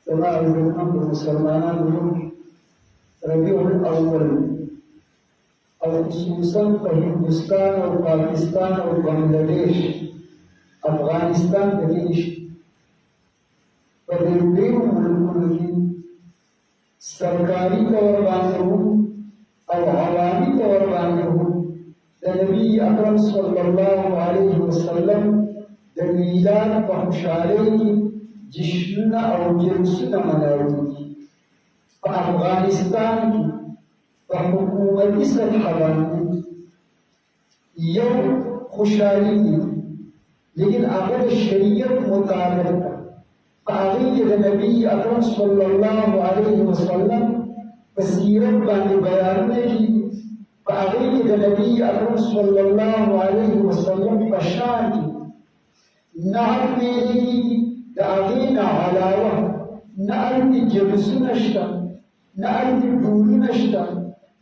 تبع المسلمان ربيع الأول और खसूसन हिंदुस्तान और पाकिस्तान और बांग्लादेश अफगानिस्तान देश बदलते मुल्कों की सरकारी तौर बांधे हूँ और अवामी तौर बांधे हूँ नबी अकरम सल्लल्लाहु अलैहि वसल्लम दमीलान पहुँचाने की जिश्न और जुलूस मनाई अफगानिस्तान की हुकूमती सरहदान यौम खुशहाली की लेकिन अगर शरीयत मुताबिक आगे नबी अकरम सल्लल्लाहु अलैहि वसल्लम बसीरत बांधे बयान की आगे नबी अकरम सल्लल्लाहु अलैहि वसल्लम पशान की नाम मेरी आगे ना अलावा ना अल्टी जलसु नश्ता ना अल्टी दूरी नश्ता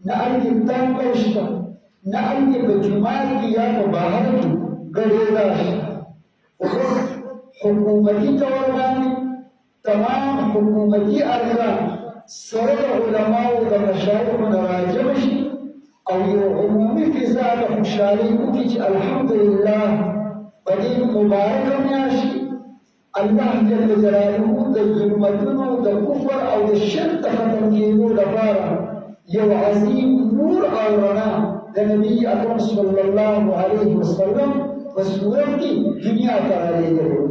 ना अल्टी तंबश्ता ना अल्टी बजुमार किया तो बाहर की गड़ेदा हुकूमती तौर पर तमाम हुकूमती अरकान सरद उलमा व मशाइख नराजमशी और ये उमूमी फिजा का खुशहाली की अल्हम्दुलिल्लाह बड़ी मुबारक म्याशी अल्लाह जल्ल जलालुहु द जुल्मतुनु द कुफर और द शिर्क खत्म किए लबारा ये अजीम नूर और रना द नबी अकरम सल्लल्लाहु अलैहि वसल्लम वसूरत की दुनिया करा ले गए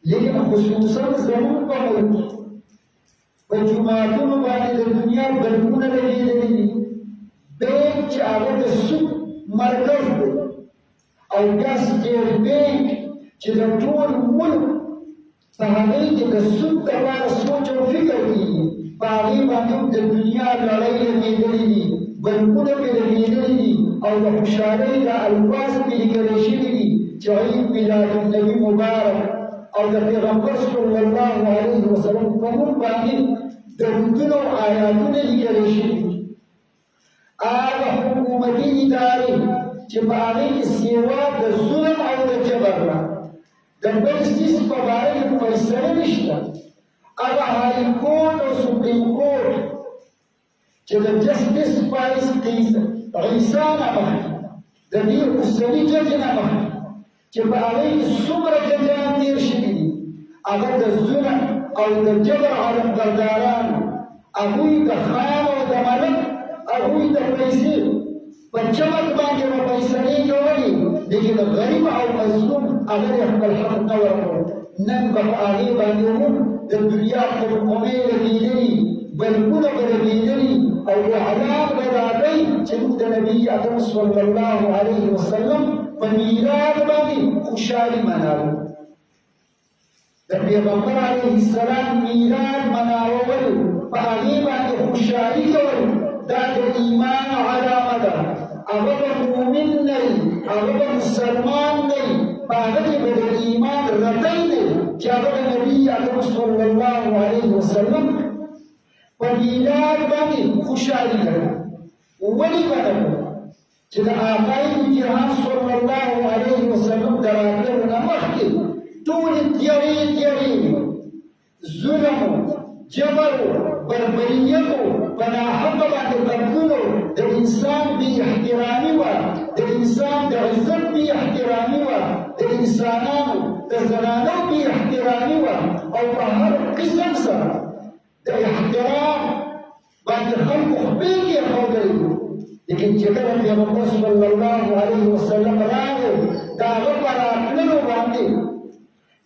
लेकिन खुसूसन जरूर पर वजुमातुनु वाली द दुनिया बलगुन लगी लगी बैंक चावत सुख मरकज और गैस के बैंक चिदटोल मुल्क पहाड़ी के दसुन तबार सोच और फिक्र की पागी बांधों द दुनिया लड़ाई में गई बलकुल पे लगी गई और खुशहाली का अल्फाज भी लिखी गई चाहे मिलाद नबी मुबारक और पैगंबर सल्लल्लाहु अलैहि वसल्लम कबूल बांधी दरुदों आयातों ने लिखी गई आग हुकूमती इदारे चिबाने की सेवा द जुल्म और द जबर The basis for buying for service, our High Court or Supreme Court, to the Justice Vice Case, Risana Mahdi, the new Usani Jajana Mahdi, to buy Sumra Jajan near Shidi, about the Zuna or the Jabba or the Gardaran, Abu the Khan or the Malak, Abu the Paisi, but Chamak Bank of Paisani Yori, लेकिन गरीब और मजलूम अगर हम हक न वरो नन बआगे बानियों द दुनिया को कोमे लगी बलकुल बलगी और अलाम बराई चंद नबी अकरम सल्लल्लाहु अलैहि वसल्लम पनीरात बानी खुशहाली मनाओ द पैगंबर अलैहि सलाम मीरात मनाओ बागी बानी खुशहाली और दाद ईमान अलामत अगर मोमिन नहीं अगर मुसलमान नहीं पागल बदल ईमान रतई नहीं क्या बदल नबी अकरम सल्लल्लाहु अलैहि वसल्लम पनीरात बानी खुशहाली करना वली बदल जब आकाई जहां सल्लल्लाहु अलैहि वसल्लम दराके नमक के तूल त्यारी जुल्म जबर बर्बरियत पनाहत बात कबूलो द इंसान भी इहतरामी वा द इंसान द इज्जत भी इहतरामी वा द इंसानों द जनानों भी इहतरामी वा और हर किस्म से द इहतराम बात खल्क खुबे के हो गई लेकिन जब पैगंबर सल्लल्लाहु अलैहि वसल्लम रागे दावा पर अपने बांधे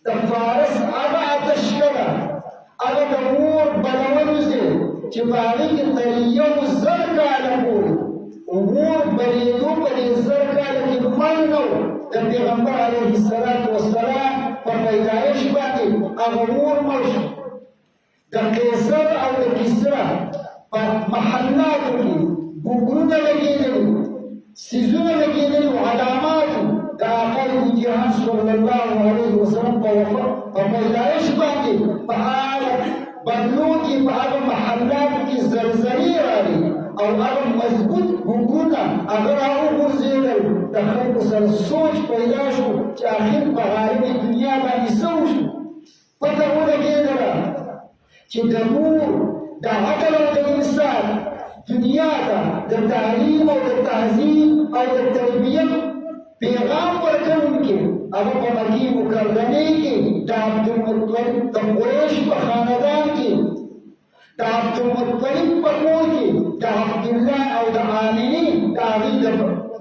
द फारस आबा तशकरा अब दमूर बलवन से चिबारी की तरियों जर का लगो उमूर बरीदों पर जर का लगी मनो द पैगंबर अलैहि सल्लल्लाहु अलैहि वसल्लम पर पैदाइश बाकी अब उमूर मर्श द केसर और द किसरा पर महल्ला की बुगुन लगी नहीं सिजुन लगी नहीं अलामात द आका जहां सल्लल्लाहु अलैहि वसल्लम पर पैदाइश बाकी बदलू की अब महल्लात की जलजली वाली और अब मजबूत हुकूना अगर आओ गुजर दखल को सर सोच पैदा शो कि आखिर बहार में दुनिया में सोच पता हो लगे जरा چې د مور د عقل او د انسان دنیا ته د تعلیم او د تهذیب او د تربیت پیغام ورکوونکي هغه په مکې مکرمې کې د عبدالمطلب د قریش په خاندان کې د عبدالمطلب په کور کې د عبدالله او د آمنې د هغې د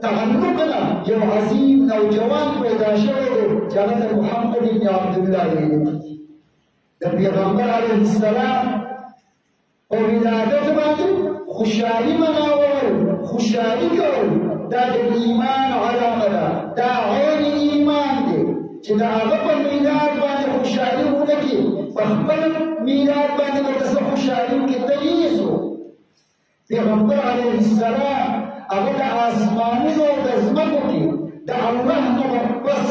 تعلق نه یو عظیم نوجوان پیدا شوی دی چې هغه د محمد بن عبدالله ویل د پیغمبر علیه السلام په ولادت باندې خوشحالي مناول خوشحالي کول دا د ایمان علامه ده دا عین ایمان دی چې د هغه په میلاد باندې خوشحالي ونه کړي په خپل میلاد باندې ورته څه خوشحالي وکړي تمییز و پیغمبر علیه السلام هغه د آسمانونو او د ځمکو کې د الله نه بس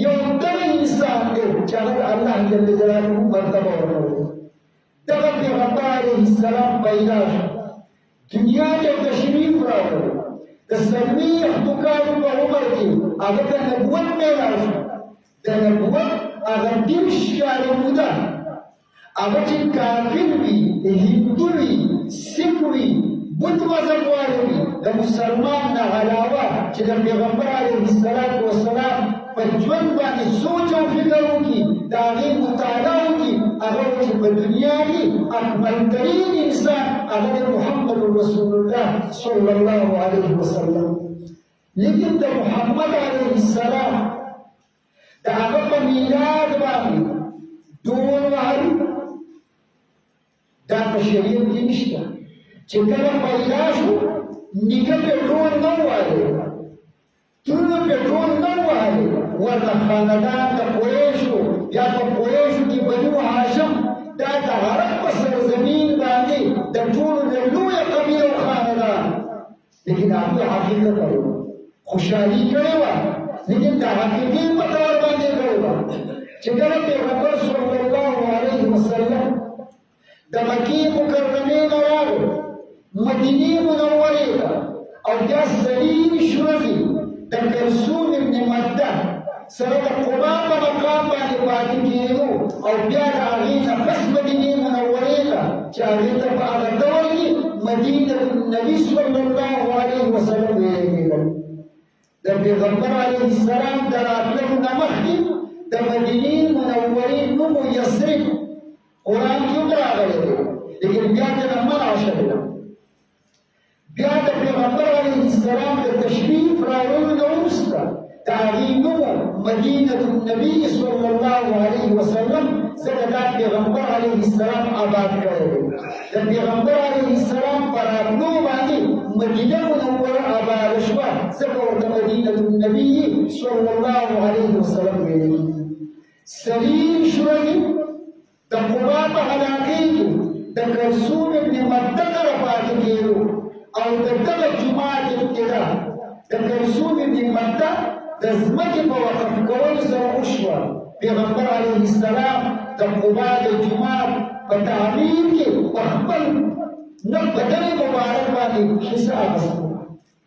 یو دغه انسان دی چې هغه د الله جل جلاله مرتبه ورکړي دغه پیغمبر علیه السلام پیدا شو دنیا ته تشریف راوړ د څلوېښتو کالو په عمر کې هغه ته نبوت میلاو شو د نبوت هغه دېرش کاله موده هغه چې کافر وي هندو وي سیک وي بت مذهب والا وي د مسلمان نه علاوه چې د پیغمبر علیه السلام په ژوند باندې سوچ او فکر وکړي د هغې مطالعه وکړي هغه چې په دنیا کې اکمل ترین انسان هغه د محمد رسول الله صلی الله علیه وسلم لیکن د محمد علیه السلام د هغه په میلاد باندې ډول وهل دا په شریعت کې نشته چې کله پیدا شو نیکه پې ډول نه ووهلی ترونه پې ډول نه ووهلی ورته خاندان د قریشو یا په قریشو کې بنو هاشم دا د عرب په سرزمین باندې د ټولو نه لویه قبیله او خاندان لیکن هغوی حقیقت کړی وه خوشحالي کړې وه لیکن د حقیقي په طور باندې کړې وه چې کله پیغمبر صلی الله علیه وسلم د مکې مکرمې نه راغی مدینې منورې ته او بیا سلیش ورځې د کلثوم ابن مده سره د قبا په مقام باندې پاتې کېدو او بیا د هغې نه پس مدینې منورې ته چې هغې ته په هغه ډول کې مدینة النبي صلی الله علیه وسلم ویل کېدل د پیغمبر علیه السلام د راتللو نه مخکې د مدینې منورې نوم یثرب قرآن کې هم راغلی دی لیکن بیا دې نه منع شوې ده بیا د پیغمبر علیه السلام د تشریف راوړلو نه وروسته د هغې نوم مدینة النبي صلی الله علیه وسلم ځکه دا پیغمبر علیه السلام آباد کړی دی د پیغمبر علیه السلام په راتلو باندې مدینه منوره آباده شوه ځکه ورته مدینة النبي صلی الله علیه وسلم ویل سلیش ورځې د قبا په علاقې کې د کلثوم ابن مده سره پاتې کېدو او د دغه جومات ابتدا د کلثوم ابن مده د ځمکې په وقف کولو سره وشوه پیغمبر علیه السلام د قبا د جومات په تعمیر کې په خپل نه بدن مبارک باندې حصه اخیسته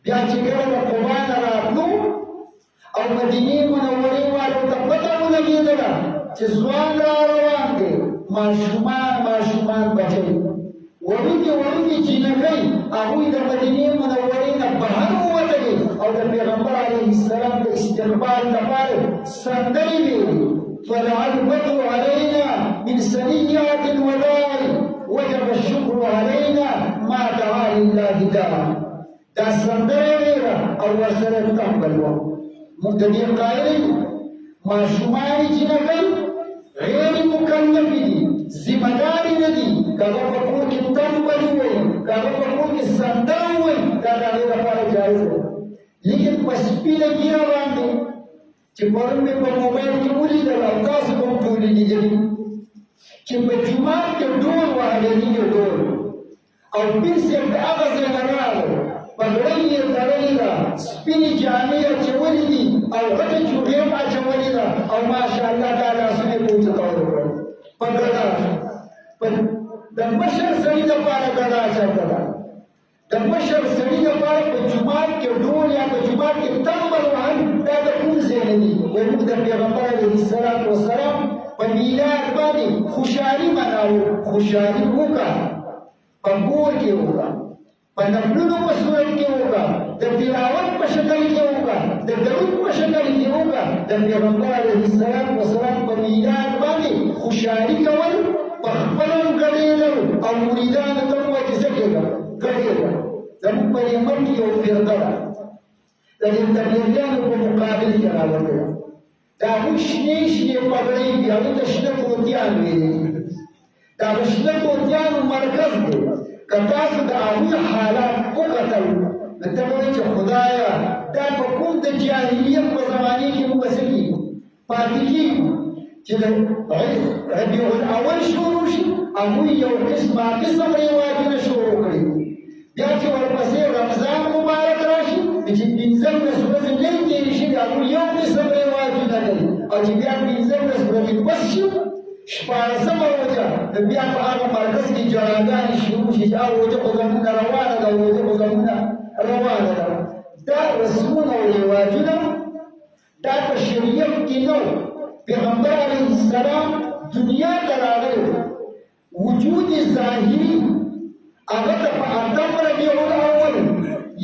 بیا چې کله د قبا نه راتلو او مدینې منورې والو ته پته ولګېدله چې ځوان را روان دی ماشومان بچي وړوکي جینکۍ هغوی د مدینې منورې نه بهر ووتلې او د پیغمبر علیه السلام د استقبال لپاره سندرې ویلې طلع البدر علينا من ثنيات الوداع وجب الشكر علينا ما دعا لله داعا دا سندرې ویله او ورسره تحمل وه موږ د دې قایل ماشومان جینکۍ غیر مکلفې دي ذمه دارې نه دي که هغه په کور کې تنبلي ووایي که هغه په کور کې سندره ووایي دا د هغې لپاره جایز ده لیکن په سپینه ګیره باندې چې پرون مې په موبایل کې ولیدل او تاسو به هم ټولې لیدلي چې په جومات کې ډول وهلی ډول او پیر صاحب د هغه ځای نه راغی پګړۍ یې تړلې ده سپینې جامې اچولې دي او غټه چوغې هم اچولې ده او ماشاءالله دا لاسونه یې پورته کول په ګډا د مشر سړي لپاره ګډا اچوله ده د مشر سړي لپاره په جومات کې ډول یا په جومات کې تنبل وهل دا د کوم ځای نه دي وایي موږ د پیغمبر علیه السلام په میلاد باندې خوشحالي مناوو خوشحالي وکړه په کور کې وکړه په نفلونو په صورت کې وکړه د تلاوت په شکل کې وکړه د درود په شکل کې وکړه د پیغمبر علیه السلام په میلاد باندې خوشحالي کول په خپل هم ګډېدل او مریدانو ته هم وایي چې څه کېږه ګډېږه زموږ په دې ملک یو فرقه ده د دې تبلیغیانو په مقابل کې راوړې ده د هغوی شنې شنې پګړۍ وي هغوی ته شنه طوطیان ویلي دا د شنه طوطیانو مرکز دی که تاسو د هغوی حالات وکتل نو ته به وایې چې خدایه دا په کوم د جاهلیت په زمانې کې موږ څه کېږو پاتې کېږو چې د ربیع الاول شروع شي هغوی یو قسم رواجونه شروع کړي بیا چې ورپسې رمضان مبارک راشي چې 15 ورځې لږ تېرې شي د هغوی یو قسم رواجونه لري او چې بیا 15 ورځې بس شي شپاړسمه روژه نو بیا په هغه مرکز کې جړاګانې شروع شي چې روژه خو زموږ روانه ده روژه خو زموږ روانه ده دا رسمونه او رواجونه دا په شریعت کې نه پیغمبر علیه السلام دنیا ته راغلی وجود ظاهري هغه ته په 8 ربیع الاول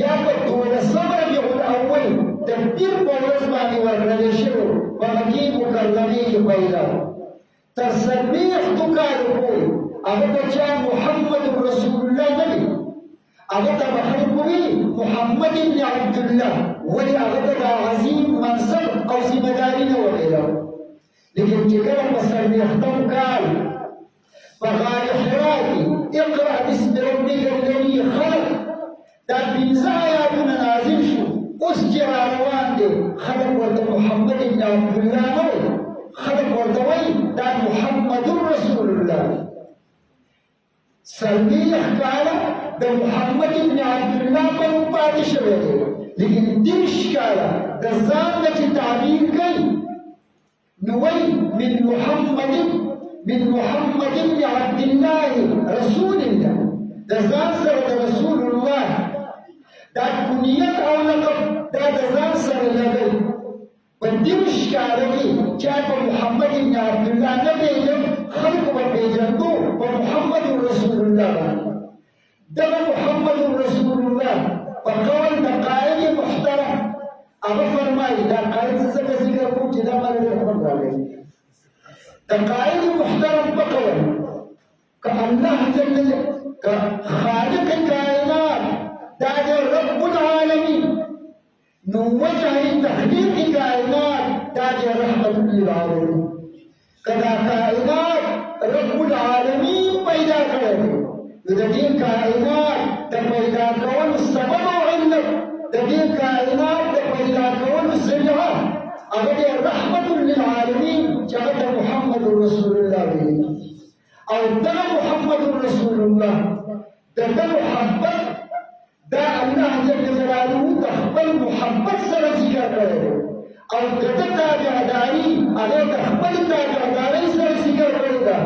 یا په 12 ربیع الاول د پیر په ورځ باندې ورکړل شوی په مکې مکرمې کې پیدا تر څلوېښتو کالو پورې هغه ته چا محمد رسول الله نه وي هغه ته به خلک ویلي محمد بن عبدالله ولې هغه ته دا عظیم منصب او ذمهداري نه وکړه لیکن چې کله په څلوېښتم کال په غار حرا کې اقرأ باسم ربک الذي خلق دا 15 آیاتونه نازل شو اوس چې را روان دی خلک ورته محمد بن عبدالله نه وایي خلق ورته وایي دا محمد رسول الله څلوېښت کاله د محمد بن عبدالله په نوم پاتې شوی دی لیکن 30 کاله د ځان نه چې تعبیر کوي نو وایي من محمد بن عبد الله رسول الله د ځان سره د رسول الله دا کنیت او لقب دا د ځان سره لګوي په 30 کاله کې چا په محمد بن عبدالله نه پېژن خلکو به پېژندو په محمد رسول الله باندې دغه محمد رسول الله په قول د قائد محترم هغه فرمایي دا قائد څه ذکر کوم چې دا باندې خبر راغلی د قائد محترم په قول که الله جل که خالق کائنات دا د رب العالمین نو وجه تخلیق کائنات دا د رحمت للعالمین کدا کائنات رب العالمین پیدا کړی نو د دې کائنات د پیدا کولو سبب او علت د دې کائنات د پیدا کولو ذریعه هغه د رحمت للعالمین چې هغه محمد رسول الله دی او دغه محمد رسول الله دغه محبت دا الله جل جلاله د خپل محبت سره ذکر کړی او دغه تابعداري هغه د خپل تابعداري سره ذکر کړی ده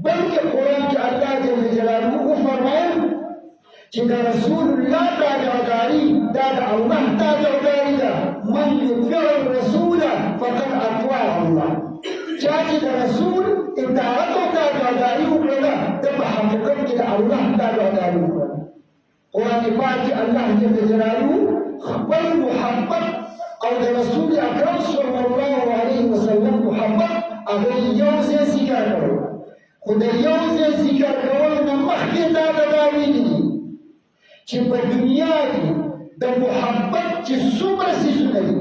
بلکې قرآن کې الله جل جلاله وفرمایل چې د رسول الله تابعداري دا د الله تابعداري ده من يطیع الرسول فقد اطاع الله چا چې د رسول اطاعت او تابعداري وکړه د په حقیقت کې د الله تابعداري وکړه قرآن پاک کې الله جل جلاله خپل محبت او د رسول اکرم صلی الله علیه وسلم محبت هغه یو ځای ذکر کړو خو د یو ځای ذکر کولو نه مخکې دا ویلي دي چې په دنیا کې د محبت چې څومره څیزونه دي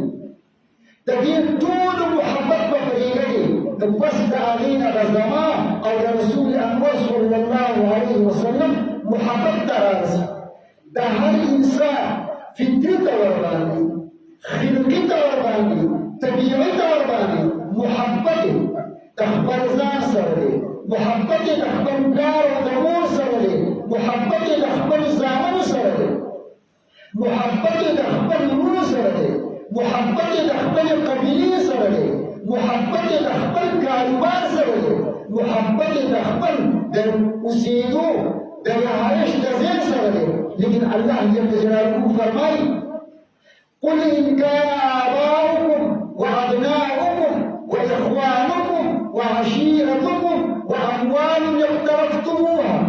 د دې ټولو محبت به پرېږدي نو پس د هغې نه به زما او د رسول انور صلی الله علیه وسلم محبت ته راځي د هر انسان فطري ته ورباندې خلقي ته ورباندې طبیعي ته ورباندې محبت د خپل ځان سره دی محبت د خپل پلار او د مور سره دی محبت د خپل زامنو سره دی محبت د خپل ورونو سره دی محبت د خپل قبیلې سره دی محبت د خپل کاروبار سره دی محبت د خپل د اوسېدو د رهایش د ځای سره دی لیکن الله جل جلاله فرمایي قل إن كان آباؤكم وأبناؤكم وإخوانكم وعشيرتكم أموال اقترفتموها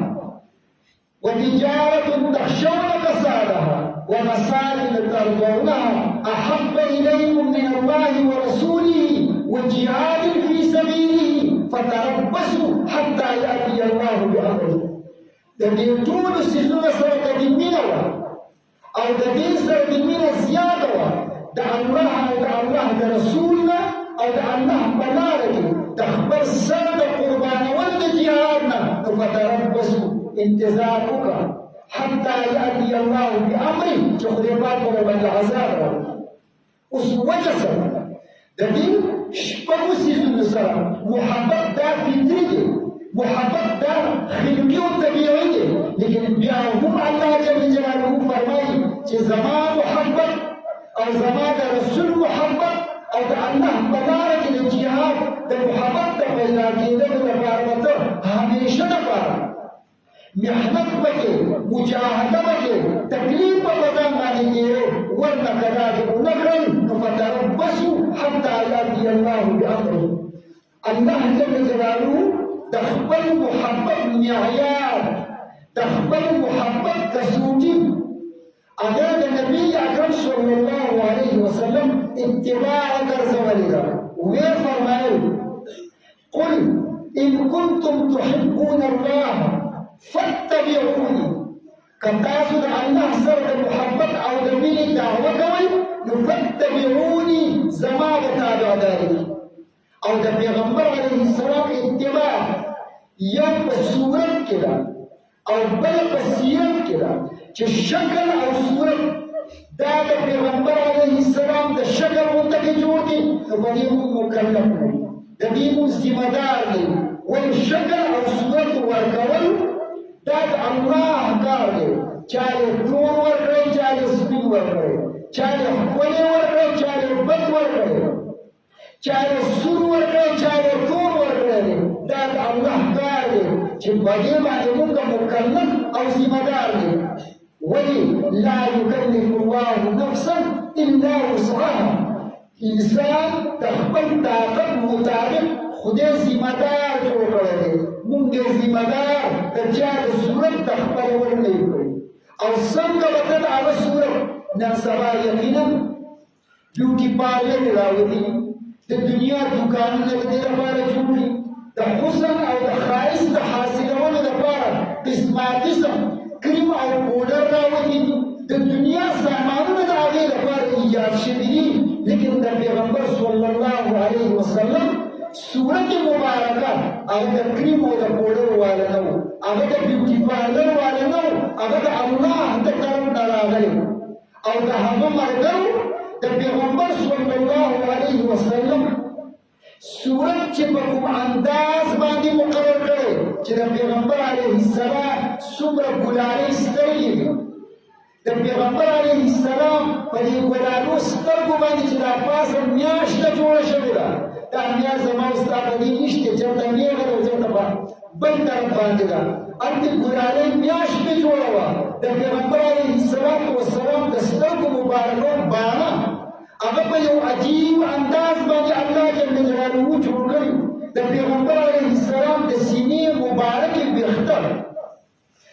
وتجارة تخشون كسادها ومساكن ترضونها أحب إليكم من الله ورسوله وجهاد في سبيله فتربصوا حتى يأتي الله بأمره. دې ټولو سيزونو سره د دې مینه وه او د دې سره د مینه زیاته وه د الله او د الله د رسول نه او د الله په لاره کې د خپل سر د قربانولو د جهاد نه نو فتربصوا انتظار وکړه حتى يأتي الله بأمره چې خدای پاک به باندې عذاب راوړي. اوس وجه سره د دې شپږو سيزونو سره محبت دا فطري دی، محبت دا خلقی و طبیعی دی، لیکن بیا هم الله جل جلاله فرمایي چې زما محبت او زما د رسول محبت او د الله په لاره کې د جهاد د محبت د پیدا کېدلو لپاره ته همیشه لپاره محنت وکړې، مجاهده وکړې، تکلیف به په ځان باندې کېږي، ورنه که داسې ونه کړئ نو فتربصوا حتى یأتي الله بأمره. الله جل جلاله د خپل محبت معیار، د خپل محبت کسوټي هغه د نبي اکرم صلی الله علیه وسلم اتباع ګرځولې ده. ویې فرمایل قل إن كنتم تحبون الله فاتبعوني. كتاسو د الله سره د محبت او د مینې دعوه کوئ نو فاتبعوني زما به تابعداري او د پیغمبر علیه السلام اتباع یو په صورت کې ده او بل په سیرت کې ده چې شکل او صورت دا د پیغمبر علیه السلام د شکل غوندې کې جوړ دي نو په دې موږ مکلف نه یو، د دې موږ ذمه دار نه یو. ولې شکل او صورت ورکول دا د الله کار دی. چا یې تور ورکړی، چا یې سپین ورکړی، چا یې ښکلی ورکړی، چا یې بد ورکړی، چا یې سور ورکړی، چا یې تور ورکړی دی. دا د الله کار دی چې په دې باندې موږ مکلف او ذمه دار دی. ولې لا یکلف الله نفسا الا وسعها. انسان د خپل طاقت مطابق خدای ذمه دار جوړ کړی دی. موږ یې ذمه دار د چا د صورت د خپلولو نه یو کړی او څنګه به ته د هغه صورت نن سبا یقینا بیوټي پارلر راوځي، د دنیا دوکانونه د دې لپاره جوړي، د حسن او د ښایست د حاصلولو لپاره قسمه قسم کریم او پوډر راوځي، د دنیا سامانونه د هغې لپاره ایجاد شوي دي. لیکن د پیغمبر صلی الله علیه وسلم صورت مبارکه هغه د کریم او د پوډر والا نه و، هغه د بیوټي پارلر والا نه و، هغه د الله د طرف نه راغلی او د هغه ملګرو د پیغمبر صلی الله علیه وسلم صورت چې په کوم انداز باندې مقرر کړی چې د پیغمبر علیه السلام څومره ګلالۍ سترګې وي، د پیغمبر علیه السلام په دې ګلالو سترګو باندې چې دا پاسه میاشته جوړه شوې ده، دا میاشت زما او ستا په دې نشته، چېرته نیغه ده او چېرته په بل طرف باندې ده. هلته ګلالۍ میاشت مې جوړه وه. د پیغمبر علیه السلام د سترګو مبارکو باڼه هغه په یو عجیب انداز باندې الله جل جلاله جوړ کړي. د پیغمبر علیه السلام د سینې مبارکې ویښته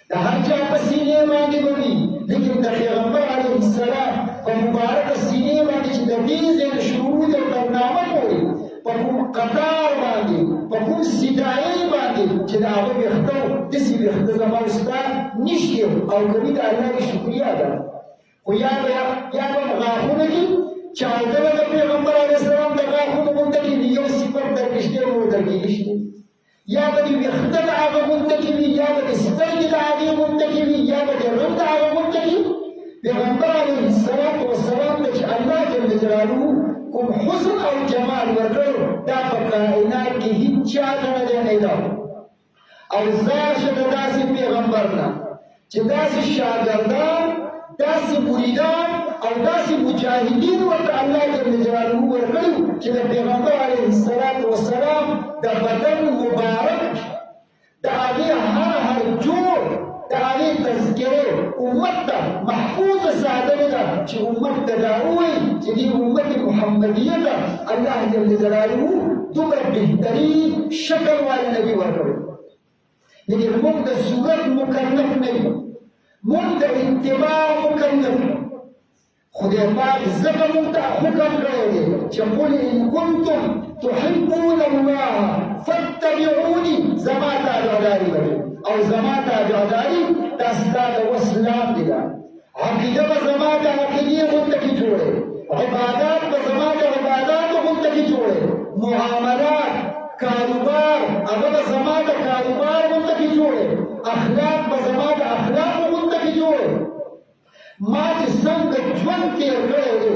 د هر چا په سینې باندې به وي، لیکن د پیغمبر علیه السلام په مبارکه سینې باندې چې د دې ځای نه شروع د برنامه پورې په کوم قطار باندې په کوم سدایۍ باندې چې د هغه ویښته داسې ویښته زما او ستا نشته او کوي د الله شکریا ده. خو یا به غاښونه کې چاودنه د پیغمبر علیه السلام د غاښونو غونډه کې یو صفت درکې شته نور درکې نشته، یا به د ویښته د هغه غونډه کې وي، یا به د سترګې د هغې غونډه کې وي، یا به د رنګ د هغه غونډه کې. پیغمبر علیه السلام ته چې الله جل جلاله کوم حسن او جمال ورکړی دا په کائنات کې هیڅ چا ته نه دی پیدا او زار شه د داسې پیغمبر نه چې داسې شاګردان، داسې مریدان او داسې مجاهدین ورته الله جل جلاله ورکړي چې د پیغمبر علیه السلام د بدن مبارک د هغې هر جوړ د هغې تذکرې امت ته محفوظ ساتلې ده چې امت ته دا ووایي چې دې امت محمدیه ته الله جل جلاله دومره بهترین شکل والا نبي ورکړی. لیکن موږ د صورت مکلف نه یو، موږ د اتباع مکلف یو. خدای پاک ځکه موږ ته حکم کړی دی چې قل ان کنتم تحبون الله فاتبعوني، زما تابعداري وکړئ. او زما تابعداري دا ستا د وس لاندې ده. عقیده به زما د عقیدې غونډه کې جوړې، عبادات به زما د عباداتو غونډه کې جوړې، معاملات کاروبار هغه به زما د کاروبار غونډه کې جوړې، اخلاق به زما د اخلاقو غونډه کې جوړې. ما چې څنګه ژوند تېر کړی دی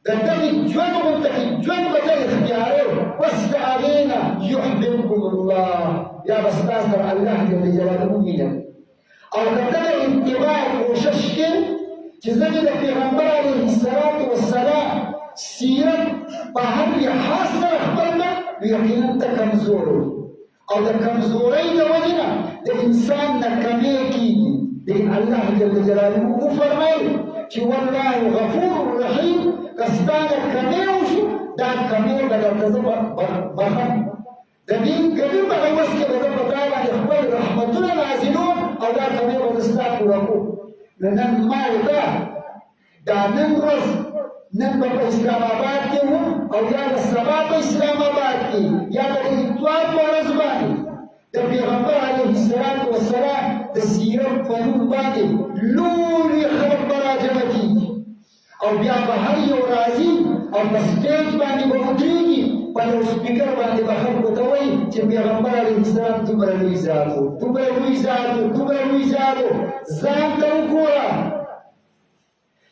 د دغې ژوند غونډه کې ژوند به ته اختیاروې، بس د هغې نه یحببکم الله، بیا به ستا سره الله جل جلاله مینه. او که ته د اتباع کوشش کې چې زه د پیغمبر علیه السلام سیرت په هر لحاظ سره خپل کړم، یقینا ته کمزور وي. او د کمزورۍ د وجې نه د انسان نه کمې کېږي. لیکن الله جل جلاله وفرمایل چې والله غفور رحیم، که ستا نه کمې وشو دا کمې به درته زه بخم. د دې کمې په عوض کې به زه په تا باندې خپل رحمتونه نازلوم او دا کمې به زه ستا پوره کوم. نن ما او دا نن ورځ نن به په اسلام آباد کې وم او یا به سبا په اسلام آباد کې یا به د اتوار په ورځ باندې د پیغمبر علیه السلام د سیرت په نوم باندې لوی خلک به راجمع کېږي او بیا به هر یو راځي او په سټیج باندې به ودرېږي، په لوډ سپیکر باندې به خلکو ته وایي چې پیغمبر علیه السلام دومره لوی ذات و، دومره لوی ذات و، دومره لوی ذات و. ځان ته وګوره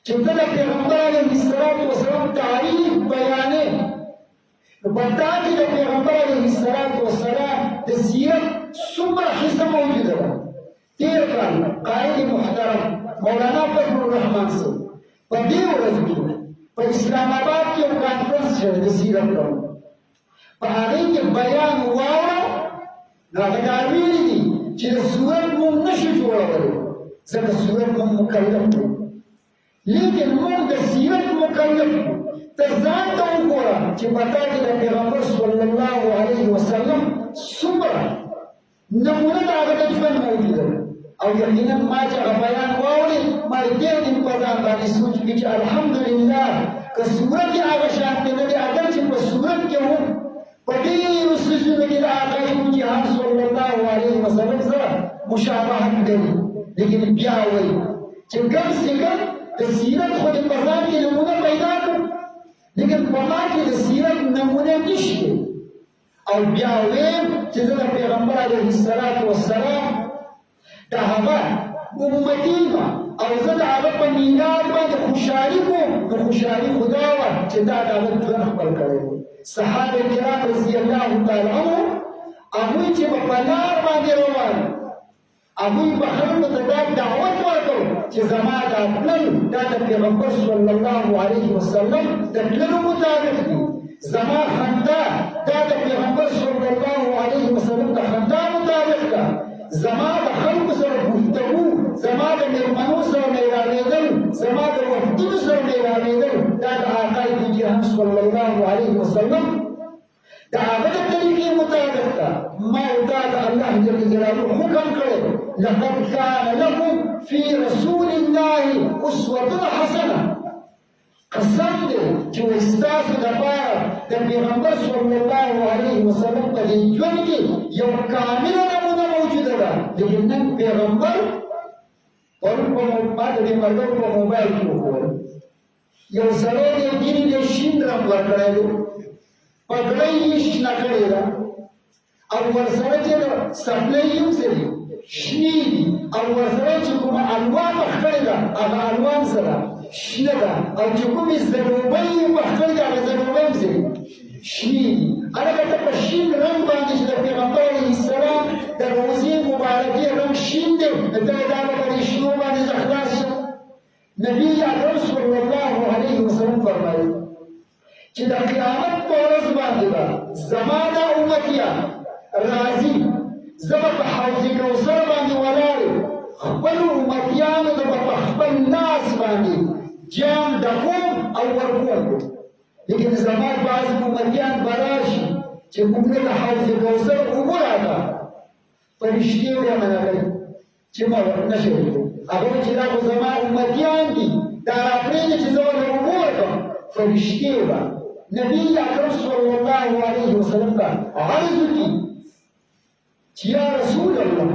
چې ته د پیغمبر علیه السلام تعریف بیانې، نو په تا کې د پیغمبر علیه السلام د سیرت څومره حصه موجوده ده. تېر کال قائد محترم مولانا فضل الرحمن صاحب په دې ورځ کې په اسلام آباد کې یو کانفرنس شوی د سیرت په اړه، په هغې کې بیان واوره. نو هغه دا ویلي دي چې د صورت موږ نشو جوړولی ځکه صورت موږ مکلف دی، لیکن موږ د سیرت مکلف یو. ته ځان ته وګوره چې په تا کې د پیغمبر صلی الله علیه وسلم څومره نمونه د هغه د ژوند موجوده ده. او یقینا ما چې هغه بیان واورېد ما دې دن په ځان باندې سوچ وکړي چې الحمدلله که صورت یې هغه شانتې نه دی، اگر چې په صورت کې هم په ډېرو څیزونو کې د آقای جهان صلی الله علیه وسلم سره مشابهت لري، لیکن بیا وایي چې کم سے کم د سیرت خو دې په ځان کې نمونه پیدا کړو، لیکن په ما کې د سیرت نمونه نشته. او بیا ویم چې زه د پیغمبر علیه السلام د هغه امتي یم او زه د هغه په میلاد باندې خوشحالي کوم. نو خوشحالي خو دا وه چې دا د هغه ژوند خپل کړی و. صحابه کرام رضي الله تعالی عنهم هغوی چې په لار باندې روان هغوی به خلکو ته دا دعوت ورکړ چې زما دا تلل دا د پیغمبر صلی الله علیه وسلم د تللو مطابق دي، زما خندا دا د پیغمبر صلی الله علیه وسلم د خندا مطابق ده، زما د خلکو سره گفتگو، زما د مېرمنو سره میرانېدل، زما د وفتونو سره میرانېدل دا د آقای دو جهان صلی الله علیه وسلم د هغه د طریقې مطابق ده. ما دا د الله جل جلاله حکم کړی لقد كان لكم في رسول الله اسوة حسنه. قسم دی چې ستاسو دپاره د پیغمبر صلی الله علیه وسلم په دې ژوند کې یو کامله نمونه موجوده ده. لیکن نن پیغمبر پرون ما د دې ملګرو په موبایل کې وګورم، یو سړی دی ګیري دی شین رنګ ورکړی دی، پګړۍ یې شنه کړې ده او ورسره چې د سپلۍ یو څه دي شنې دي او ورسره چې کومه الوان مخ کړې ده هغه الوان سره شنه ده او چې کومې ځلوبۍ یې مخ کړې ده هغه ځلوبۍ هم څه دي شنې دي. هلکه ته په شین رنګ باندې چې د پیغمبر علیه السلام د روضې مبارکې رنګ شین دی، ته دا به په دې شنو باندې زه خلاص شم. نبي اکرم صلی الله علیه وسلم فرمایي چې د قیامت په ورځ باندې به زما دا امتیان راځي، زه به په حوض کوثر باندې ولاړ یم، خپلو امتیانو ته به په خپل لاس باندې جام ډکوم او ورکوم. لیکن زما بعض امتیان به راشي چې موږ د حوض کوثر اوبه راکړه، فرشتي به معنا کوي چې ما نشي هغه چې دا خو زما امتیان دي دا راپرېږدي چې زه ورته اوبه ورکړم فرشتي به نبي اکرم صلی الله علیه وسلم ته عرض وکړي چې یا رسول الله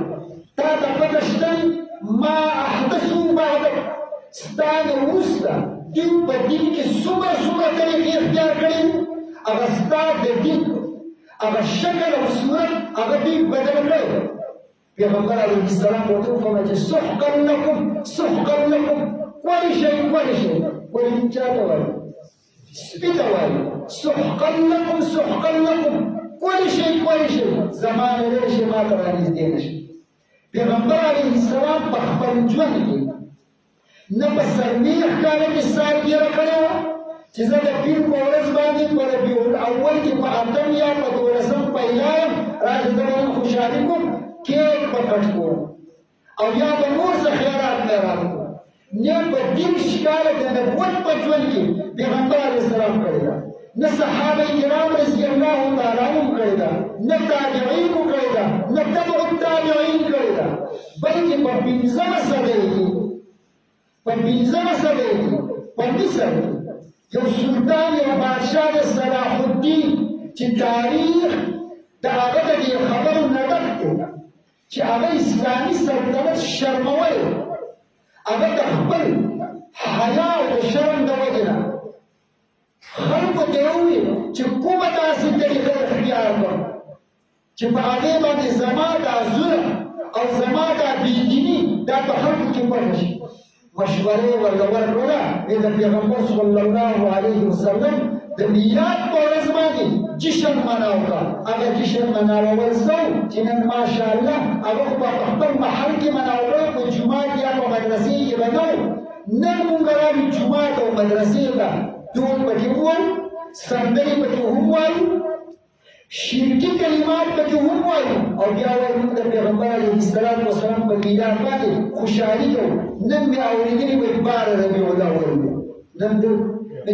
تا ته پته شته ما احدثو بعدک ستا نه وروسته دوی په دین کې څومره طریقې اختیار کړي هغه ستا د دین هغه شکل او صورت هغه دوی بدل کړی پیغمبر علیه السلام ورته وفرمایل چې سحقا لکم ولې شی ولې چاته وایي سپي ته وایي سحقا لکم ولې شی زما نه لرې شي ما ته رانږدې نه شي پیغمبر علیه السلام په خپل ژوند کې نه په سرنیخ کاله کې سالګیره کړې وه چې زه د پیر په ورځ باندې په ربیع الاول کې په اتم یا په 12 پیدا یم راشه زه به خوشحالي کوم کیک به کټ کوم او یا به نور څه خیرات مې راکړو نه په دېرش کاله د نبوت په ژوند کې پیغمبر علیه السلام کړې ده نه صحابه کرام رضي الله تعالی عنهم کړې ده نه تابعین کړې ده نه تبع التابعین کړې ده بلکې په 15مه صدۍ کې په مصر کې یو سلطان یو بادشاه د صلاح الدین چې تاریخ د هغه د دې خبرو نه ډک دی چې هغه اسلامي سلطنت شرمولی هغه د خپل حیا او د شرم د وجې نه خلکو ته یې وویل چې کومه داسې طریقه اختیار کړم چې په هغې باندې زما دا ظلم او زما دا بېدیني دا په خلکو کې پټه شي مشورې ورته ورکړله د پیغمبر صلی الله علیه وسلم د میلاد په ورځ باندې جشن مناو کړه هغه جشن مناول څه چې نن ماشاءالله هغه خو په خپل محل کې مناوله په جومات یا په مدرسې کې به نه نن مونږ راوړو جومات او مدرسې ته ټول پکې ووایو سندرې پکې هم وایو شرکی کلمات پکې هم وایو او بیا وایو موږ د پیغمبر علیه السلام په میلاد باندې خوشحالي کوو نن مې اورېدلي وایي 12 ربیع الاول دی نن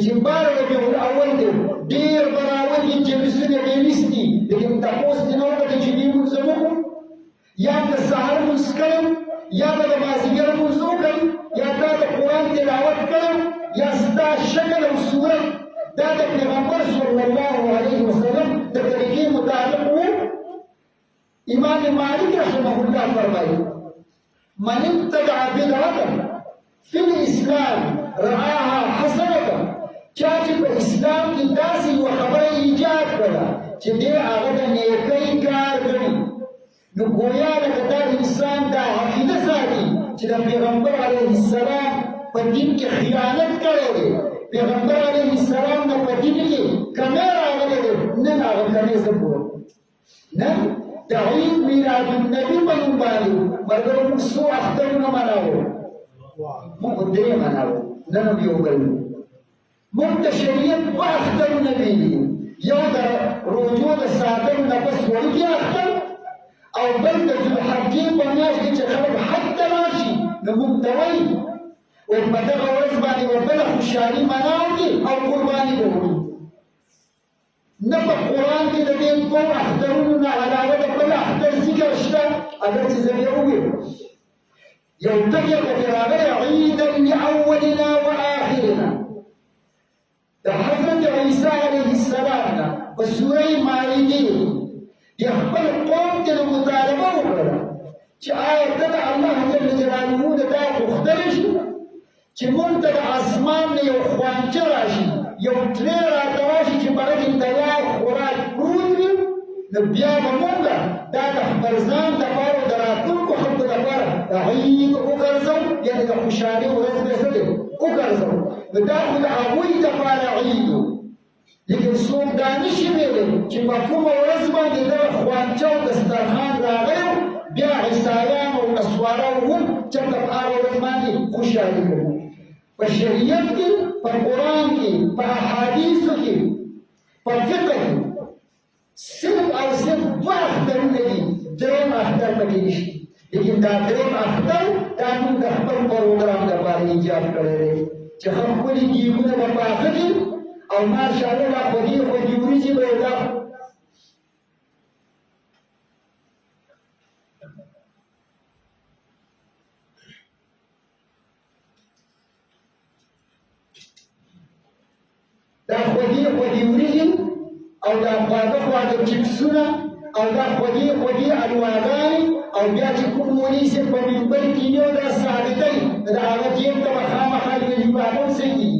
چې 12 ربیع الاول دی ډېر به راولي جلسونه به یې نیسي لیکن تپوس دې نه وکړه چې دې مونځ وکړو یا د سهار مونځ کړم یا به د مازدیګر مونځ وکړم یا تا د قرآن تلاوت کړم یا ستا شکل او صورت دا د پیغمبر صلی الله علیه وسلم د طریقې مطابق و امام مالک رحمه الله فرمایي من ابتدع بدعة في الإسلام رعاها حسنة چا چې په اسلام کې داسې یوه خبره ایجاد کړله چې دې هغه د نیکۍ کار ګڼي نو ګویا لکه دا انسان دا عقیده ساتي چې د پیغمبر علیه السلام په دین کې خیانت کړی دی پیغمبر علیه السلام نه په دین کې کمی راغلی دی نن هغه کمی زه پوهه نن د عید میلاد النبي په نوم باندې ملګرو موږ څو اخترونه مناوو موږ 3 مناوو نن هم یو بل موږ د شریعت 2 اخترونه ویلي یو د روژو د ساتلو نه پس وړوکی اختر او بل د ذوالحجې په میاشت کې چې خلک حج ته راشي نو موږ ته وایي وایي په دغه ورځ باندې به بله خوشحالي مناوږي او قرباني به وکړي نه په قرآن کې د دې 2 اخترونو نه علاوه د بل اختر ذکر شته اگر چې زه بیا وویم یو ټکی پکې راغلی عیدا لاولنا وآخرنا د حضرت عیسی علیه السلام نه په سوره مائدې د خپل قوم ته مطالبه وکړه چې آیا ته د الله جل جلاله د دا غوښتلی شي چې موږ ته د اسمان نه یو خوانچه راشي یو ټرې راته راشي چې په هغه کې تیار خوراک پروت وي نو بیا به موږ دا د خپل ځان دپاره او د راتلونکو خلکو دپاره عید وګرځو یعنې د خوشحالۍ ورځ به څه دی وګرځو نو دا خو د هغوی دپاره عید و لیکن څوک دا نشي ویلی چې په کومه ورځ باندې دغه خوانچه او دسترخوان راغلی بیا عیسایان او نسواران هم چېرته په هغه ورځ باندې خوشحالي کوي په شریعت کې په قرآن کې په احادیثو کې په فقه کې صرف او صرف 2 اخترونه دي 3 اختر پکې نشته لیکن دا 3 اختر دا موږ د خپل پروګرام لپاره ایجاد کړی دی چې ښکلي دیګونه به پاخه دي او ماشاءالله دا خوږې وریجې به یې دا خوږې وریجې او دا خواږه خواږه چپسونه او دا خوږې خوږې الواګانې او بیا چې کوم مولوي صاحب په منبر کښېني او دا ثابتوي د هغه جیب ته به خامخا یوه لفافه څه کېږي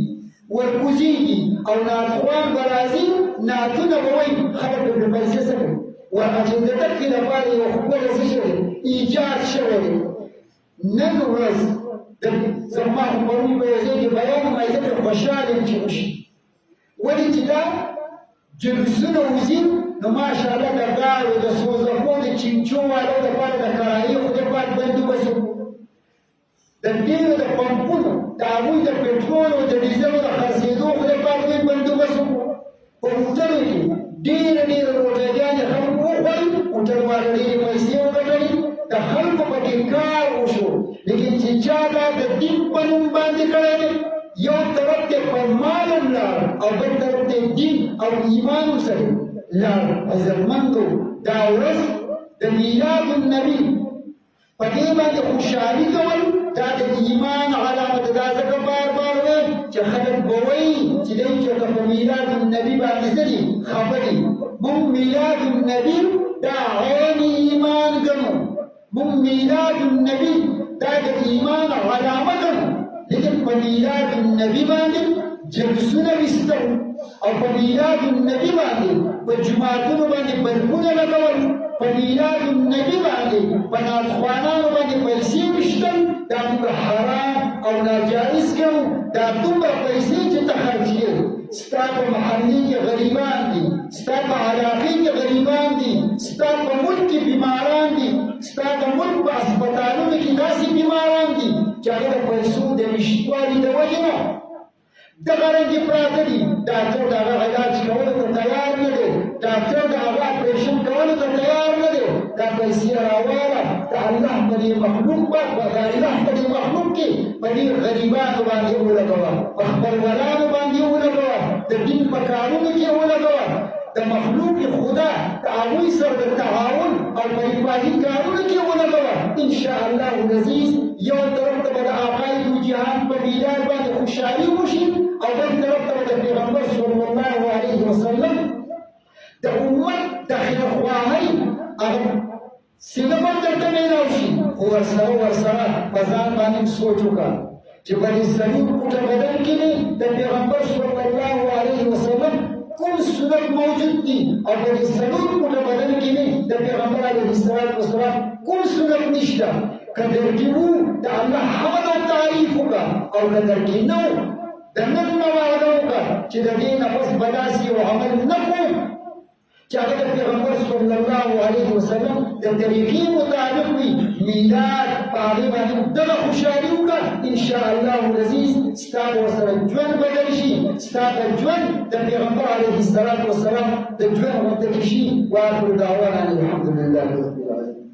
ورکوزېږي او نعتخوان به راځي نعتونه به وایي خلک به پرې پیسې څه کوي ورته د دقې لپاره یوه ښکلی څه شوی ایجاد شوی دی نن ورځ زما خو پرون په یو ځای کې بیان وم زه پرې خوشحال یم چې وشي ولې چې دا جلوسونه وځي نو ماشاءالله د ګاړو د سوزکو د چینچو والو دپاره د کرایې خدای پاک بندوبست وکړو د تیلو د پمپونو د هغوی د پټرول او د ډیزلو د خرڅېدو خدای پاک دوی بندوبست وکړو په موټرو کې ډېره ډېره روټیګانې خلکو وخوړل موټروالو ډېرې پیسې وګټلې د خلکو پکې کار وشو لیکن چې چا دا د دین په نوم باندې کړی دی یو طرف ته په مال هم لاړ او بل طرف ته دین او ایمان هم سره لاړ عزتمندو دا ورځ د میلاد النبي په دې باندې خوشحالي کول دا د ایمان علامه ده دا ځکه بار بار وایم چې خلک به وایي چې دی چېرته په میلاد النبي باندې څه دي خبرې موږ میلاد النبي دا عین ایمان ګڼو موږ میلاد النبي دا د ایمان علامه ګڼو لیکن په میلاد النبي باندې جلسونه ویستل او په میلاد النبي باندې په جوماتونو باندې بلبونه لګول په میلاد النبي باندې په نعتخوانانو باندې پیسې ویشتل دا موږ حرام او ناجایز ګڼو دا دومره پیسې چې ته خرڅېږي ستا په محلې کې غریبان دي ستا په علاقې کې غریبان دي ستا په ملک کې بیماران دي ستا د ملک په هسپتالونو کې داسې بیماران دي چې هغه د پیسو د نشتوالي د وجې نه دغه رنګې پراته دي ډاکټر د هغه علاج کولو ته تیار نه دی ډاکټر د هغه اپریشن کولو ته تیار نه دی دا پیسې راواله د الله په دې مخلوق د الله په دې مخلوق کې په دې غریبانو باندې ولګوه په خپلوانانو باندې ولګوه د دین په کارونو کې ولګوه د مخلوق خدا د هغوی سره د تعاون او په رفاهي کارونو کې ولګوه انشاءالله العزیز یو طرف ته به د عقاید و جهان په میلاد باندې خوشحالي وشي او بل طرف ته به د پیغمبر صلی الله علیه وسلم د امت د خیرخواهۍ هغه سینه به درته میلاو شي خو ورسره په ځان باندې سوچ وکړه چې په دې څلور فوټه بدن کې مې د پیغمبر صلی الله علیه وسلم کوم سنت موجود دي او په دې څلور فوټه بدن کې مې د پیغمبر علیه السلام کوم سنت نشته که درکې وو د الله حمد او تعریف وکړه او که درکې نه وو د نن نه وعده وکړه چې د دې نه پس به داسې یو عمل نه کوو چې هغه د پیغمبر صلی الله علیه وسلم د طریقې مطابق وي میلاد په هغې باندې دغه خوشحالي وکړه انشاءالله العزیز ستا به ورسره ژوند بدل شي ستا به ژوند د پیغمبر علیه السلام د ژوند غوندې شي واخر دعوانا الحمدلله رب العالمین